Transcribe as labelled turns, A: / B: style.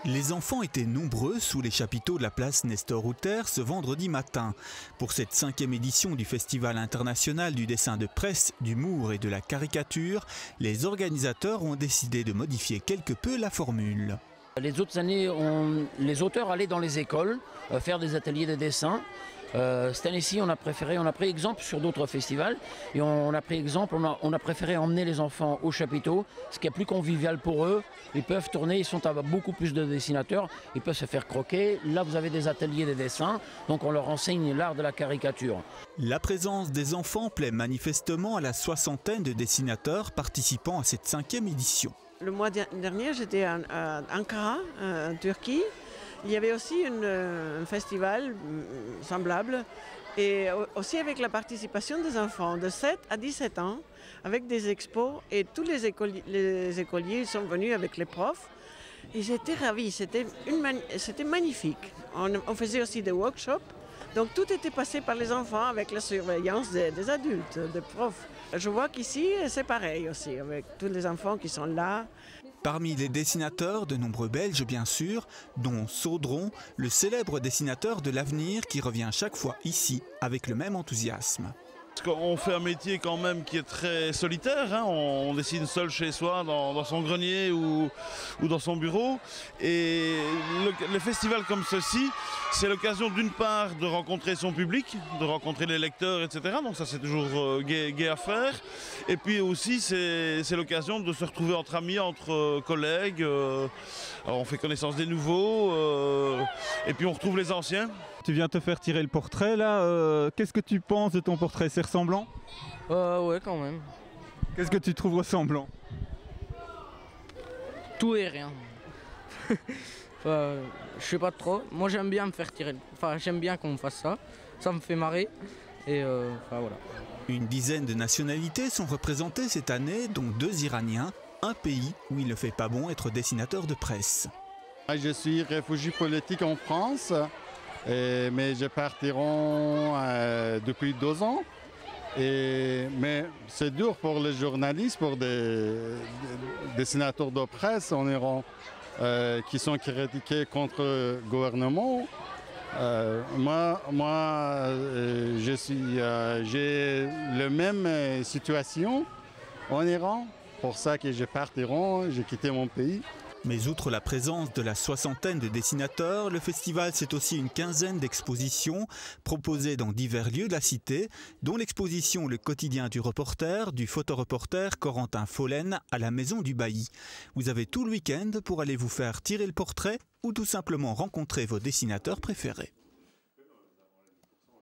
A: Les enfants étaient nombreux sous les chapiteaux de la place Nestor-Houter ce vendredi matin. Pour cette 5e édition du Festival international du dessin de presse, d'humour et de la caricature, les organisateurs ont décidé de modifier quelque peu la formule.
B: Les autres années, les auteurs allaient dans les écoles faire des ateliers de dessin. Cette année-ci, on a pris exemple sur d'autres festivals et on a préféré emmener les enfants au chapiteau, ce qui est plus convivial pour eux. Ils peuvent tourner, ils sont à beaucoup plus de dessinateurs, ils peuvent se faire croquer. Là, vous avez des ateliers de dessin, donc on leur enseigne l'art de la caricature.
A: La présence des enfants plaît manifestement à la soixantaine de dessinateurs participant à cette 5e édition.
C: Le mois dernier, j'étais à Ankara, en Turquie. Il y avait aussi un festival semblable et aussi avec la participation des enfants de 7 à 17 ans avec des expos et tous les écoliers sont venus avec les profs et j'étais ravie, c'était magnifique. On faisait aussi des workshops, donc tout était passé par les enfants avec la surveillance des adultes, des profs. Je vois qu'ici c'est pareil aussi avec tous les enfants qui sont là.
A: Parmi les dessinateurs, de nombreux Belges bien sûr, dont Saudron, le célèbre dessinateur de l'avenir qui revient chaque fois ici avec le même enthousiasme.
D: On fait un métier quand même qui est très solitaire, hein. On dessine seul chez soi, dans son grenier ou dans son bureau. Et le festival comme ceci, c'est l'occasion d'une part de rencontrer son public, de rencontrer les lecteurs, etc. Donc ça c'est toujours gai à faire. Et puis aussi c'est l'occasion de se retrouver entre amis, entre collègues. Alors on fait connaissance des nouveaux et puis on retrouve les anciens.
E: Tu viens te faire tirer le portrait là, qu'est-ce que tu penses de ton portrait? C'est ressemblant?
F: Ouais, quand même.
E: Qu'est-ce que tu trouves ressemblant?
F: Tout et rien. Je sais pas trop. Moi j'aime bien me faire tirer. Enfin j'aime bien qu'on me fasse ça. Ça me fait marrer. Et voilà.
A: Une dizaine de nationalités sont représentées cette année, dont 2 Iraniens, un pays où il ne fait pas bon être dessinateur de presse.
G: Je suis réfugié politique en France. Mais je partirai depuis 2 ans. Mais c'est dur pour les journalistes, pour des dessinateurs de presse en Iran qui sont critiqués contre le gouvernement. Moi j'ai la même situation en Iran. Pour ça que je partirai, j'ai quitté mon pays.
A: Mais outre la présence de la soixantaine de dessinateurs, le festival c'est aussi une quinzaine d'expositions proposées dans divers lieux de la cité, dont l'exposition Le quotidien du reporter, du photoreporter Corentin Follen à la Maison du Bailly. Vous avez tout le week-end pour aller vous faire tirer le portrait ou tout simplement rencontrer vos dessinateurs préférés.